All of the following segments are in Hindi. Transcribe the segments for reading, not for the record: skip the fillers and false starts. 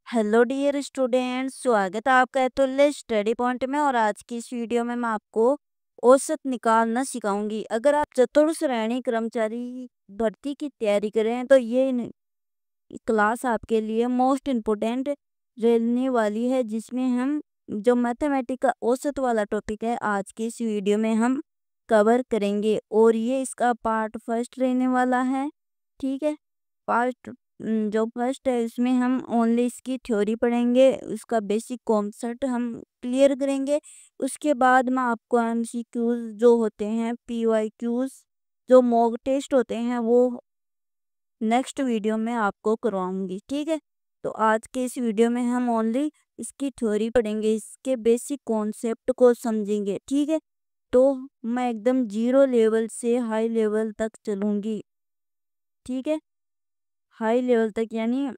हेलो डियर स्टूडेंट्स, स्वागत है आपका अतुल्य स्टडी पॉइंट में। और आज की इस वीडियो में मैं आपको औसत निकालना सिखाऊंगी। अगर आप चतुर्थ श्रेणी कर्मचारी भर्ती की तैयारी कर रहे हैं तो ये क्लास आपके लिए मोस्ट इम्पोर्टेंट रहने वाली है, जिसमें हम जो मैथमेटिक्स का औसत वाला टॉपिक है आज की इस वीडियो में हम कवर करेंगे। और ये इसका पार्ट फर्स्ट रहने वाला है। ठीक है, पार्ट जो फर्स्ट है इसमें हम ओनली इसकी थ्योरी पढ़ेंगे, उसका बेसिक कॉन्सेप्ट हम क्लियर करेंगे। उसके बाद में आपको एमसीक्यूज जो होते हैं, पीवाईक्यूज जो मॉक टेस्ट होते हैं, वो नेक्स्ट वीडियो में आपको करवाऊंगी। ठीक है, तो आज के इस वीडियो में हम ओनली इसकी थ्योरी पढ़ेंगे, इसके बेसिक कॉन्सेप्ट को समझेंगे। ठीक है, तो मैं एकदम जीरो लेवल से हाई लेवल तक चलूंगी। ठीक है, हाई लेवल तक यानी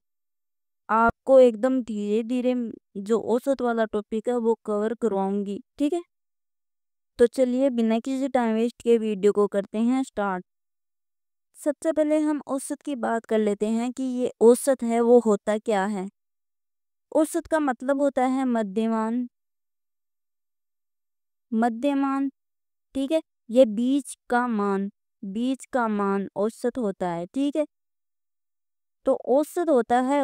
आपको एकदम धीरे धीरे जो औसत वाला टॉपिक है वो कवर करवाऊंगी। ठीक है, तो चलिए बिना किसी टाइम वेस्ट के वीडियो को करते हैं स्टार्ट। सबसे पहले हम औसत की बात कर लेते हैं कि ये औसत है वो होता क्या है। औसत का मतलब होता है मध्यमान। मध्यमान, ठीक है, ये बीच का मान औसत होता है। ठीक है, तो औसत होता है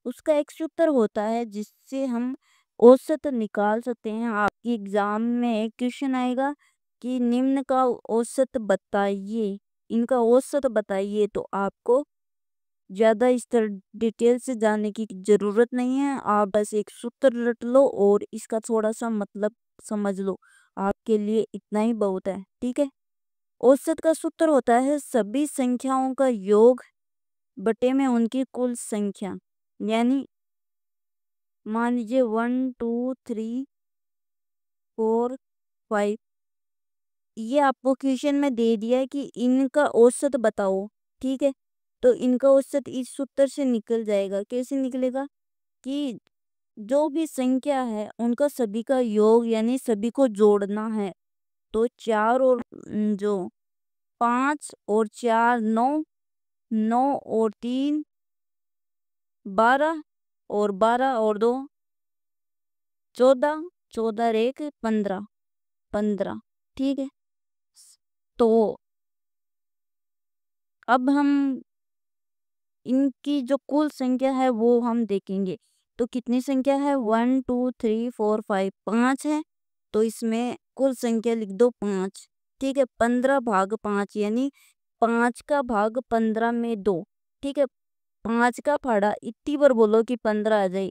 उसका एक सूत्र होता है जिससे हम औसत निकाल सकते हैं। आपकी एग्जाम में एक क्वेश्चन आएगा कि निम्न का औसत बताइए, इनका औसत बताइए, तो आपको ज़्यादा इस तरह डिटेल से जानने की ज़रूरत नहीं है। आप बस एक सूत्र रट लो और इसका थोड़ा सा मतलब समझ लो, आपके लिए इतना ही बहुत है। ठीक है, औसत का सूत्र होता है सभी संख्याओं का योग बटे में उनकी कुल संख्या। यानी मान लीजिए 1 2 3 4 5, ये आपको क्वेश्चन में दे दिया है कि इनका औसत बताओ। ठीक है, तो इनका औसत इस सूत्र से निकल जाएगा। कैसे निकलेगा कि जो भी संख्या है उनका सभी का योग यानी सभी को जोड़ना है। तो 4 और जो 5 और 4 9, 9 और 3 12, और 12 और 2 14, 14 और 1 15, 15। ठीक है, तो अब हम इनकी जो कुल संख्या है वो हम देखेंगे। तो कितनी संख्या है, 1 2 3 4 5, 5 है। तो इसमें कुल संख्या लिख दो 5। ठीक है, 15 भाग 5 यानी 5 का भाग 15 में 2। ठीक है, 5 का फाड़ा इतनी बार बोलो कि 15 आ जाए।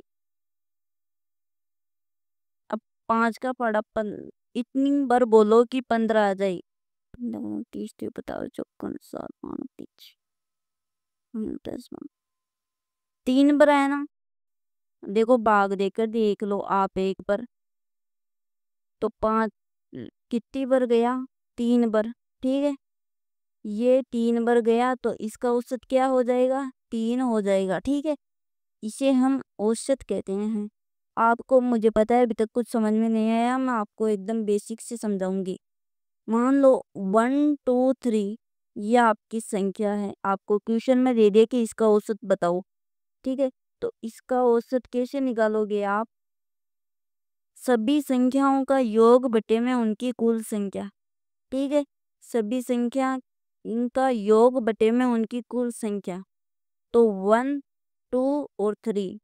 अब 5 का फाड़ा इतनी बार बोलो कि 15 आ जाए। 30 बताओ, 54 7 10 3 बार है ना। देखो भाग देकर देख लो आप एक बार। तो 5 कितनी बार गया, 3 बार। ठीक है, ये 3 बार गया तो इसका औसत क्या हो जाएगा, 3 हो जाएगा। ठीक है, इसे हम औसत कहते हैं। आपको मुझे पता है अभी तक कुछ समझ में नहीं आया, मैं आपको एकदम बेसिक से समझाऊंगी। मान लो 1 2 3 ये आपकी संख्या है, आपको क्वेश्चन में दे दिया कि इसका औसत बताओ। ठीक है, तो इसका औसत कैसे निकालोगे आप, सभी संख्याओं का योग बटे में उनकी कुल संख्या। ठीक है, सभी संख्या इनका योग बटे में उनकी कुल संख्या। तो 1 2 और 3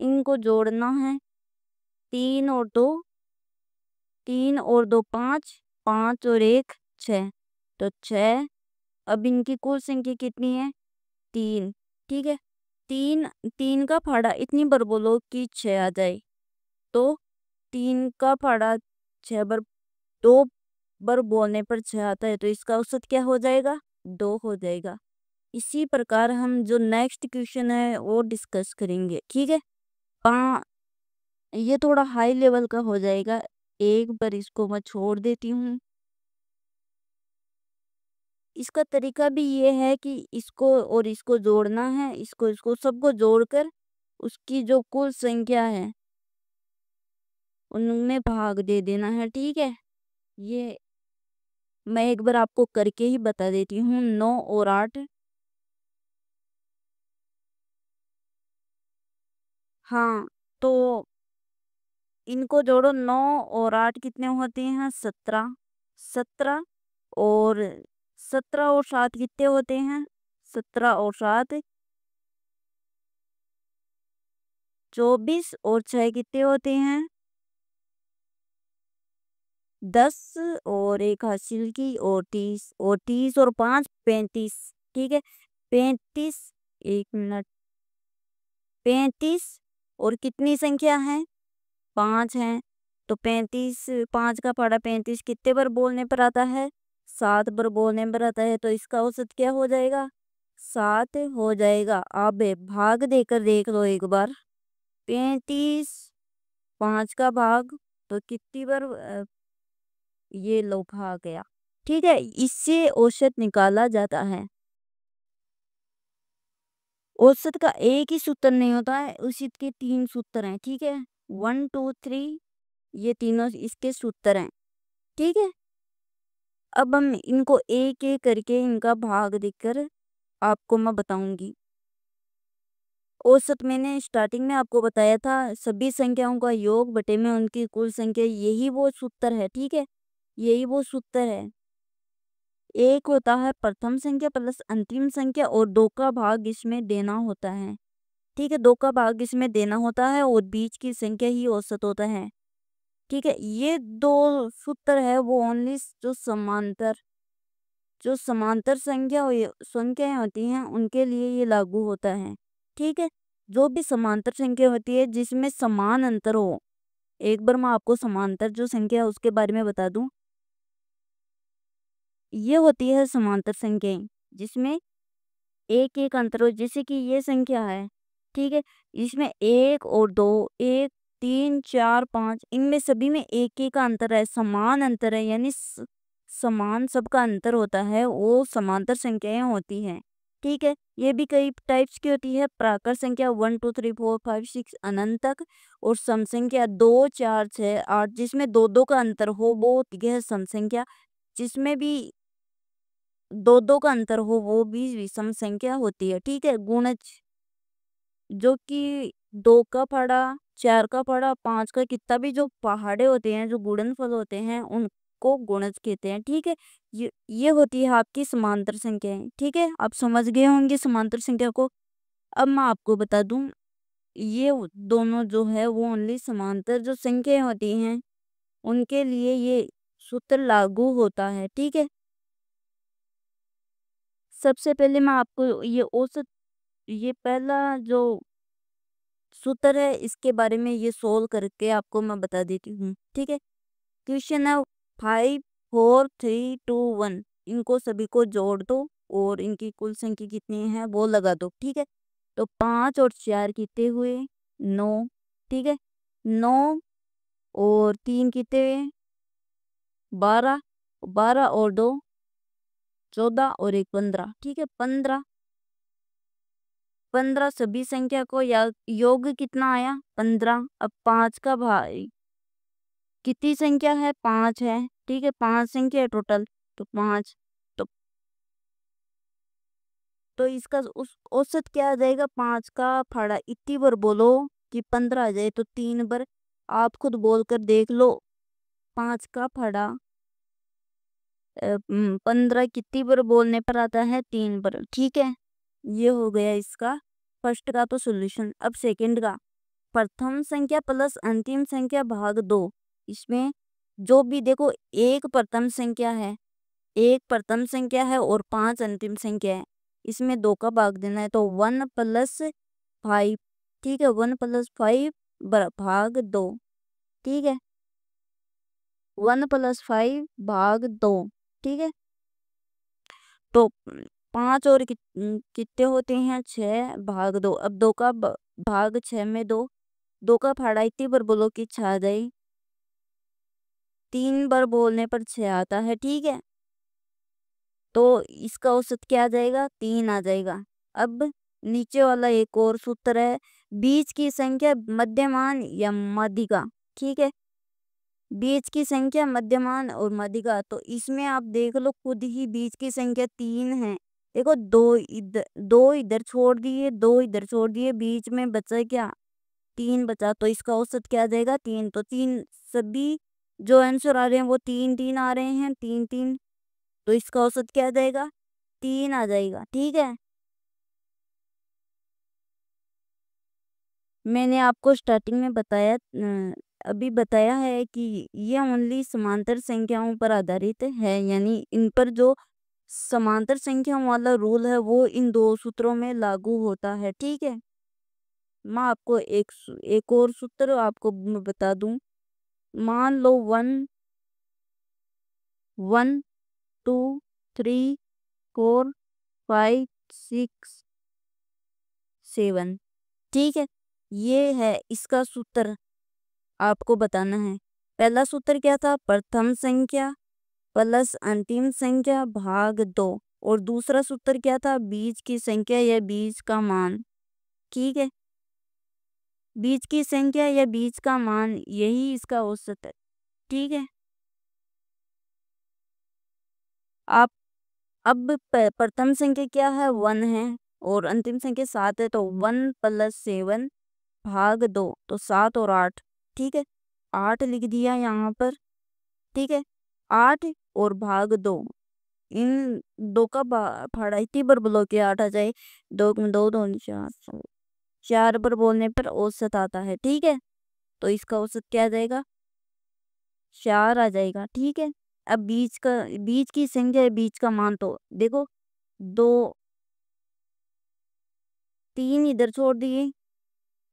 इनको जोड़ना है। 3 और 2 5, 5 और 1 6, तो 6। अब इनकी कुल संख्या कितनी है, 3। ठीक है, 3 3 का फाड़ा इतनी बार बोलो कि 6 आ जाए। तो 3 का फाड़ा 6 बार, 2 बार बोलने पर 6 आता है, तो इसका औसत क्या हो जाएगा, 2 हो जाएगा। इसी प्रकार हम जो नेक्स्ट क्वेश्चन है वो डिस्कस करेंगे। ठीक है, पा ये थोड़ा हाई लेवल का हो जाएगा, एक बार इसको मैं छोड़ देती हूँ। इसका तरीका भी ये है कि इसको और इसको जोड़ना है, इसको इसको सबको जोड़कर उसकी जो कुल संख्या है उनमें भाग दे देना है। ठीक है, ये मैं एक बार आपको करके ही बता देती हूँ। 9 और 8 हाँ, तो इनको जोड़ो, 9 और 8 कितने होते हैं? 17। 17 और 17 और 7 कितने होते हैं? 17 और 7 24 और 6 कितने होते हैं? 10 और एक हासिल की और 30 और 30 और 5 35। ठीक है, 35। एक मिनट, 35 और कितनी संख्या है? 5 है। तो 35, 5 का पहाड़ा 35 कितने बार बोलने पर आता है? 7 बार बोलने पर आता है। तो इसका औसत क्या हो जाएगा? 7 हो जाएगा। अब भाग देकर देख लो एक बार। 35 5 का भाग, तो कितनी बार ये लो भाग गया। ठीक है, इससे औसत निकाला जाता है। औसत का एक ही सूत्र नहीं होता है, उसी के 3 सूत्र हैं। ठीक है, 1 2 3, ये तीनों इसके सूत्र हैं। ठीक है, अब हम इनको एक एक करके इनका भाग देकर आपको मैं बताऊंगी। औसत मैंने स्टार्टिंग में आपको बताया था, सभी संख्याओं का योग बटे में उनकी कुल संख्या, यही वो सूत्र है। ठीक है, यही वो सूत्र है। एक होता है प्रथम संख्या प्लस अंतिम संख्या और 2 का भाग इसमें देना होता है। ठीक है, 2 का भाग इसमें देना होता है और बीच की संख्या ही औसत होता है। ठीक है, ये दो सूत्र है वो ओनली जो समांतर संख्याएं होती हैं उनके लिए ये लागू होता है। ठीक है, जो भी समांतर संख्या होती है जिसमें समान अंतर हो, एक बार मैं आपको समांतर जो संख्या है उसके बारे में बता दूं। ये होती है समांतर संख्याएं जिसमें एक एक अंतर हो, जैसे कि ये संख्या है। ठीक है, इसमें 1 और 2, 1 3 4 5, इनमें सभी में एक एक का अंतर है, समान अंतर है, यानी समान सबका अंतर होता है, वो समांतर संख्याएं होती हैं। ठीक है, ये भी कई टाइप्स की होती है। प्राकृत संख्या 1 2 3 4 5 6 अनंत तक, और सम संख्या 2 4 6 8 जिसमें दो दो का अंतर हो वो होती है सम संख्या। जिसमें भी दो दो का अंतर हो वो भी विषम संख्या होती है। ठीक है, गुणज जो कि 2 का पहाड़ा, 4 का पहाड़ा, 5 का कितना भी जो पहाड़े होते हैं, जो गुणनफल होते हैं, उनको गुणज कहते हैं। ठीक है, ये होती है आपकी समांतर संख्याएं। ठीक है, आप समझ गए होंगे समांतर संख्या को। अब मैं आपको बता दूं, ये दोनों जो है वो ओनली समांतर जो संख्याएं होती हैं उनके लिए ये सूत्र लागू होता है। ठीक है, सबसे पहले मैं आपको ये औसत, ये पहला जो सूत्र है इसके बारे में ये सोल्व करके आपको मैं बता देती हूँ। ठीक है, क्वेश्चन है 5 4 3 2 1, इनको सभी को जोड़ दो और इनकी कुल संख्या कितनी है वो लगा दो। ठीक है, तो 5 और 4 कितने हुए? 9। ठीक है, 9 और 3 कितने हुए? 12। 12 और 2 14 और एक 15। ठीक है, 15। 15 सभी संख्या को योग कितना आया? 15। अब 5 का भाई कितनी संख्या है? 5 है। ठीक है, 5 संख्या है टोटल, तो 5। तो इसका उस औसत क्या आ जाएगा? 5 का फाड़ा इतनी बार बोलो कि 15 आ जाए, तो 3 बार आप खुद बोल कर देख लो। 5 का फाड़ा 15 कितनी बार बोलने पर आता है? 3 बार। ठीक है, ये हो गया इसका फर्स्ट का तो सॉल्यूशन। अब सेकंड का, प्रथम संख्या प्लस अंतिम संख्या भाग 2। इसमें जो भी देखो, एक प्रथम संख्या है, एक प्रथम संख्या है और 5 अंतिम संख्या है, इसमें 2 का भाग देना है, तो 1 प्लस 5। ठीक है, 1 प्लस 5 भाग 2। ठीक है, 1 प्लस 5 भाग 2। ठीक है, तो 5 और कितने होते हैं? 6 भाग 2। अब 2 का भाग 6 में 2, 2 का फाड़ा इतनी बार बोलो कि 6 आ जाए, 3 बार बोलने पर 6 आता है। ठीक है, तो इसका औसत क्या आ जाएगा? 3 आ जाएगा। अब नीचे वाला एक और सूत्र है, बीच की संख्या मध्यमान या माध्यिका। ठीक है, बीच की संख्या मध्यमान और माध्यिका, तो इसमें आप देख लो खुद ही, बीच की संख्या 3 है। देखो, 2 इधर छोड़ दिए, 2 इधर छोड़ दिए, बीच में बचा क्या? 3 बचा, तो इसका औसत क्या आ जाएगा 3। तो 3 सभी जो आंसर आ रहे हैं वो 3 3 आ रहे हैं, 3 3। तो इसका औसत क्या आ जाएगा 3 आ जाएगा। ठीक है, मैंने आपको स्टार्टिंग में बताया अभी बताया है कि ये ओनली समांतर संख्याओं पर आधारित है, यानी इन पर जो समांतर संख्याओं वाला रूल है वो इन दो सूत्रों में लागू होता है। ठीक है, मैं आपको एक और सूत्र आपको मैं बता दूं। मान लो 1 1 2 3 4 5 6 7। ठीक है, ये है इसका सूत्र, आपको बताना है। पहला सूत्र क्या था, प्रथम संख्या प्लस अंतिम संख्या भाग 2। और दूसरा सूत्र क्या था, बीज की संख्या या बीज का मान। ठीक है, बीज की संख्या या बीज का मान, यही इसका औसत है। ठीक है, आप अब प्रथम संख्या क्या है 1 है और अंतिम संख्या 7 है, तो 1 प्लस 7 भाग 2, तो 7 और 8। ठीक है, 8 लिख दिया यहाँ पर। ठीक है, 8 और भाग 2, इन दो का फाड़ा इतनी बार बोलो कि 8 आ जाए। 2 में 2 2 4, 4 पर बोलने पर औसत आता है। ठीक है, तो इसका औसत क्या आ जाएगा 4 आ जाएगा। ठीक है, अब बीज की संख्या है, बीज का मान, तो देखो 2 3 इधर छोड़ दिए।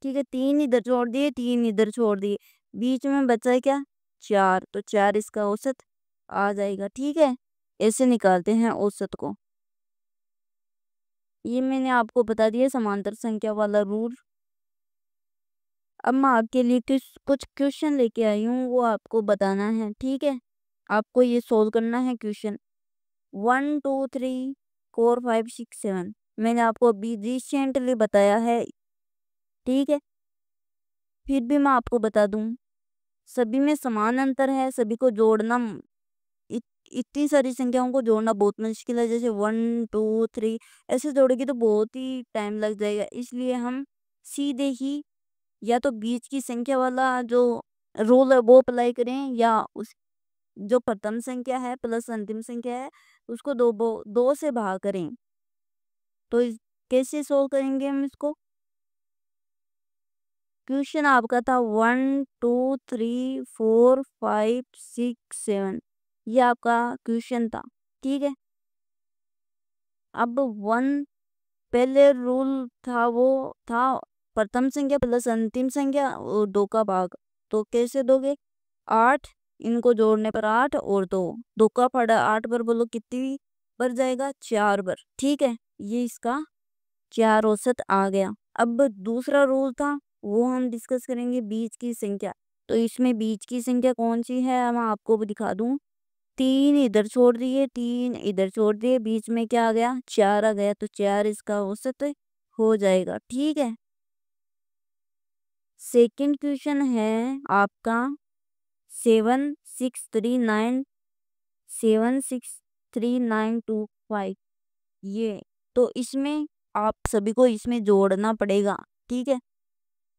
ठीक है, 3 इधर छोड़ दिए, 3 इधर छोड़ दिए, बीच में बचा है क्या 4, तो 4 इसका औसत आ जाएगा। ठीक है, ऐसे निकालते हैं औसत को। ये मैंने आपको बता दिया समांतर संख्या वाला रूल। अब मैं आपके लिए कुछ क्वेश्चन लेके आई हूँ, वो आपको बताना है। ठीक है, आपको ये सोल्व करना है क्वेश्चन 1 2 3 4 5 6 7। मैंने आपको अभी रिसेंटली बताया है। ठीक है, फिर भी मैं आपको बता दूं, सभी में समान अंतर है, सभी को जोड़ना इतनी सारी संख्याओं को जोड़ना बहुत मुश्किल है। जैसे 1 2 3 ऐसे जोड़ेगी तो बहुत ही टाइम लग जाएगा, इसलिए हम सीधे ही या तो बीच की संख्या वाला जो रूल है वो अप्लाई करें, या उस जो प्रथम संख्या है प्लस अंतिम संख्या है उसको दो से भाग करें। तो कैसे सोल्व करेंगे हम इसको। क्वेश्चन आपका था 1 2 3 4 5 6 7, ये आपका क्वेश्चन था। ठीक है, अब 1 पहले रूल था वो था प्रथम संख्या प्लस अंतिम संख्या और 2 का भाग। तो कैसे दोगे 8, इनको जोड़ने पर 8 और 2, 2 का पड़ा 8 पर बोलो कितनी पर जाएगा 4 पर। ठीक है, ये इसका 4 औसत आ गया। अब दूसरा रूल था वो हम डिस्कस करेंगे बीज की संख्या। तो इसमें बीज की संख्या कौन सी है मैं आपको भी दिखा दूं। 3 इधर छोड़ दिए, 3 इधर छोड़ दिए, बीच में क्या आ गया 4 आ गया, तो 4 इसका औसत हो जाएगा। ठीक है, सेकंड क्वेश्चन है आपका 7 6 3 9 ये। तो इसमें आप सभी को इसमें जोड़ना पड़ेगा। ठीक है,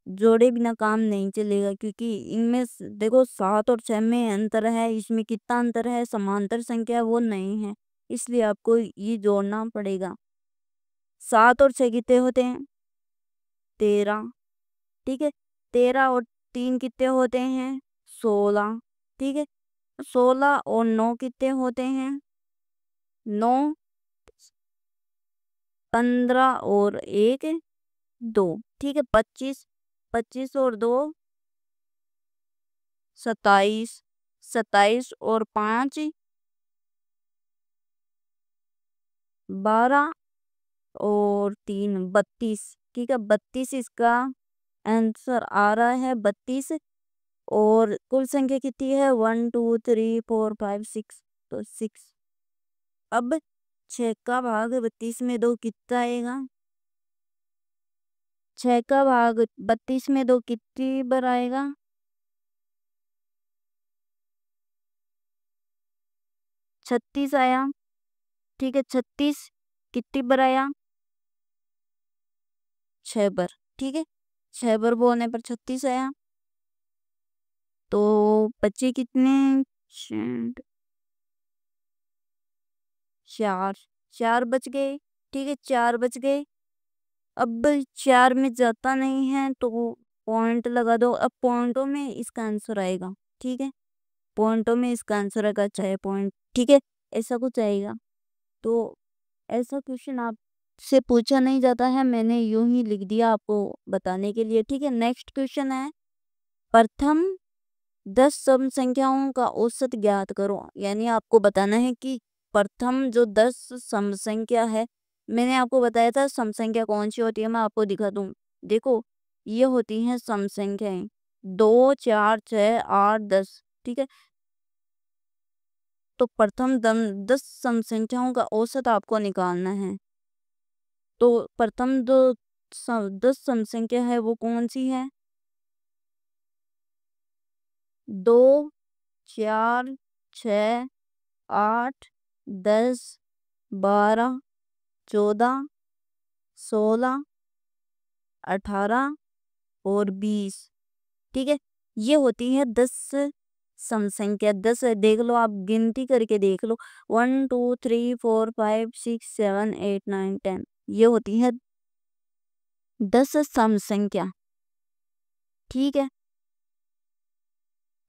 जोड़े बिना काम नहीं चलेगा, क्योंकि इनमें देखो 7 और 6 में अंतर है, इसमें कितना अंतर है, समांतर संख्या वो नहीं है, इसलिए आपको ये जोड़ना पड़ेगा। 7 और 6 कितने होते हैं 13। ठीक है, 13 और 3 कितने होते हैं 16। ठीक है, 16 और 9 कितने होते हैं 9। 15 और 1 2। ठीक है, 25, 25 और 2 27, 27 और 5 12 और 3 32। ठीक है, 32 इसका आंसर आ रहा है 32। और कुल संख्या कितनी है 1 2 3 4 5 6, तो 6। अब 6 का भाग 32 में 2 कितना आएगा, 6 का भाग 32 में 2 कितनी बार आएगा 36 आया। ठीक है, 36 कितनी बार आया 6 बार। ठीक है, 6 वर्ग होने पर 36 आया। तो बच्चे कितने? 4 4 बच गए। ठीक है, 4 बच गए। अब 4 में जाता नहीं है तो पॉइंट लगा दो। अब पॉइंटों में इसका आंसर आएगा। ठीक है, पॉइंटों में इसका आंसर आएगा, चाहे पॉइंट। ठीक है, ऐसा कुछ आएगा। तो ऐसा क्वेश्चन आपसे पूछा नहीं जाता है, मैंने यूं ही लिख दिया आपको बताने के लिए। ठीक है, नेक्स्ट क्वेश्चन है, प्रथम 10 सम संख्याओं का औसत ज्ञात करो। यानी आपको बताना है कि प्रथम जो 10 सम संख्या है, मैंने आपको बताया था सम संख्या कौन सी होती है, मैं आपको दिखा दूं। देखो, ये होती हैं सम संख्याएं, 2 4 6 8 10। ठीक है, तो प्रथम 10 सम संख्याओं का औसत आपको निकालना है। तो प्रथम जो 10 सम संख्या है वो कौन सी है? 2 4 6 8 10 12 14 16 18 और 20। ठीक है, ये होती है 10 सम संख्या। 10 देख लो, आप गिनती करके देख लो, 1 2 3 4 5 6 7 8 9 10। ये होती है 10 सम संख्या। ठीक है,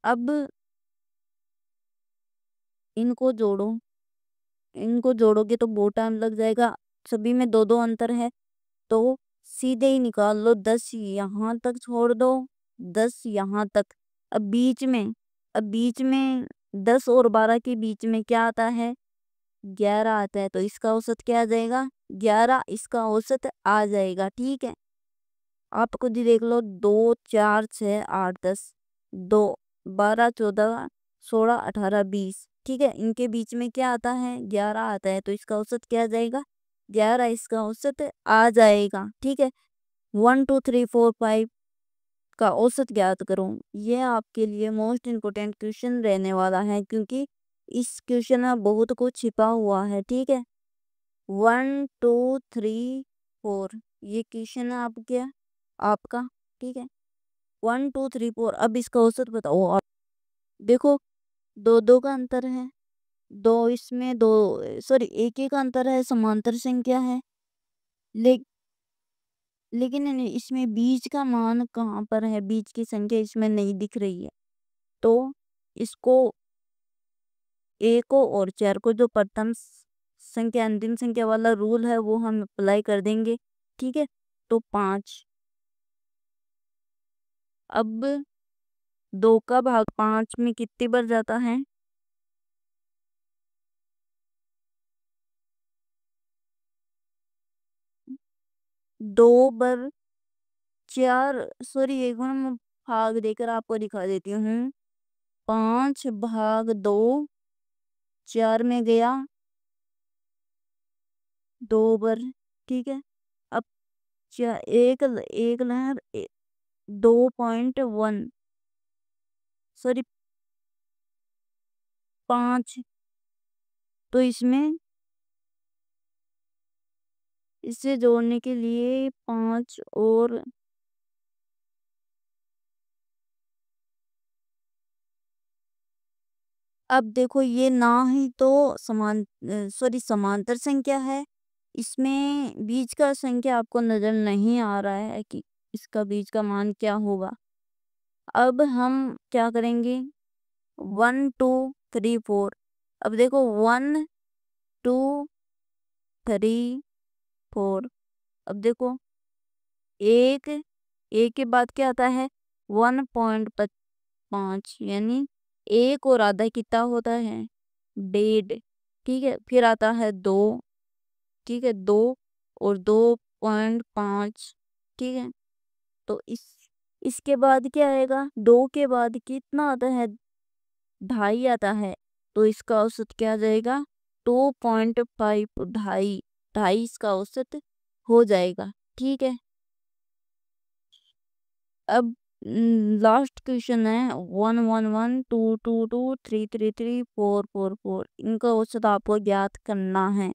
अब इनको जोड़ो। इनको जोड़ोगे तो बहुत टाइम लग जाएगा, सभी में दो दो अंतर है, तो सीधे ही निकाल लो। 10 यहाँ तक छोड़ दो, 10 यहाँ तक। अब बीच में अब बीच में 10 और 12 के बीच में क्या आता है? 11 आता है। तो इसका औसत क्या आ जाएगा? 11 इसका औसत आ जाएगा। ठीक है, आप खुद ही देख लो, 2 4 6 8 10, 2 12 14 16 18 20। ठीक है, इनके बीच में क्या आता है? 11 आता है। तो इसका औसत क्या आ जाएगा? 11 इसका औसत आ जाएगा। ठीक है, 1 2 3 4 5 का औसत ज्ञात करो। ये आपके लिए मोस्ट इम्पोर्टेंट क्वेश्चन रहने वाला है, क्योंकि इस क्वेश्चन में बहुत कुछ छिपा हुआ है। ठीक है, 1 2 3 4 ये क्वेश्चन है आपका। ठीक है, 1 2 3 4। अब इसका औसत बताओ। और देखो, दो दो का अंतर है, दो इसमें दो, सॉरी एक एक का अंतर है, समांतर संख्या है। ले, लेकिन इसमें बीच का मान कहाँ पर है? बीच की संख्या इसमें नहीं दिख रही है। तो इसको ए को और 4 को, जो प्रथम संख्या अंतिम संख्या वाला रूल है, वो हम अप्लाई कर देंगे। ठीक है, तो 5। अब 2 का भाग 5 में कितनी बार जाता है? 2 बार। 4, सॉरी एक बार मैं भाग देकर आपको दिखा देती हूँ। 5 भाग 2 4 में गया 2 बार। ठीक है, अब एक एक लहर 2.1, सॉरी 5। तो इसमें इसे जोड़ने के लिए 5 और अब देखो, ये ना ही तो समांतर संख्या है, इसमें बीच का संख्या आपको नजर नहीं आ रहा है कि इसका बीच का मान क्या होगा। अब हम क्या करेंगे? 1 2 3 4। अब देखो, 1 2 3 4। अब देखो, एक एक के बाद क्या आता है? 1.5, यानी एक और आधा कितना होता है? 1.5। ठीक है, फिर आता है 2। ठीक है, 2 और 2.5। ठीक है, तो इसके बाद क्या आएगा? 2 के बाद कितना आता है? 2.5 आता है। तो इसका औसत क्या आ जाएगा? 2.5। 2.5 2.5 इसका औसत हो जाएगा। ठीक है, अब लास्ट क्वेश्चन है, 1 1 1 2 2 2 3 3 3 4 4 4। इनका औसत आपको ज्ञात करना है।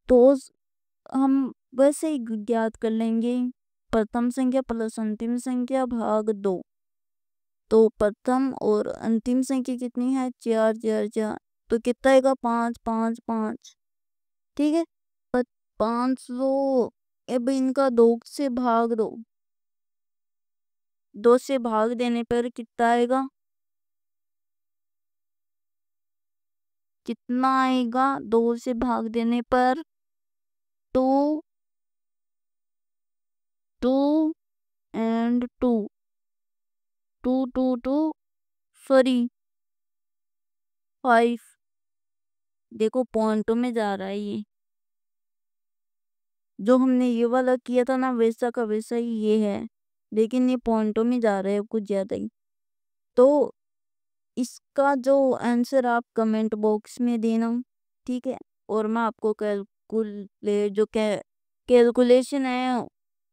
तो हम वैसे ही ज्ञात कर लेंगे। प्रथम संख्या प्लस अंतिम संख्या भाग 2। तो प्रथम और अंतिम संख्या कितनी है? 4 4 4। तो कितना आएगा? 5 5 5। ठीक है, 500। अब इनका 2 से भाग दो। 2 से भाग देने पर कितना आएगा? कितना आएगा 2 से भाग देने पर? 2 2 एंड 2 2 2 2 सॉरी 5। देखो पॉइंटों में जा रहा है ये। जो हमने ये वाला किया था ना, वैसा का वैसा ही ये है, लेकिन ये पॉइंटों में जा रहा है कुछ ज्यादा ही। तो इसका जो आंसर आप कमेंट बॉक्स में देना, ठीक है। और मैं आपको कैलकुलेशन है,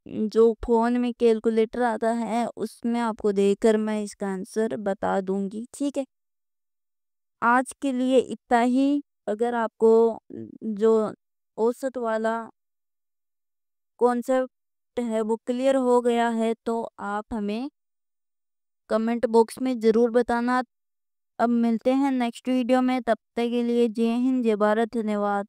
जो फोन में कैलकुलेटर आता है, उसमें आपको देकर मैं इसका आंसर बता दूंगी, ठीक है। आज के लिए इतना ही। अगर आपको जो औसत वाला कॉन्सेप्ट है वो क्लियर हो गया है तो आप हमें कमेंट बॉक्स में ज़रूर बताना। अब मिलते हैं नेक्स्ट वीडियो में, तब तक के लिए जय हिंद, जय भारत, धन्यवाद।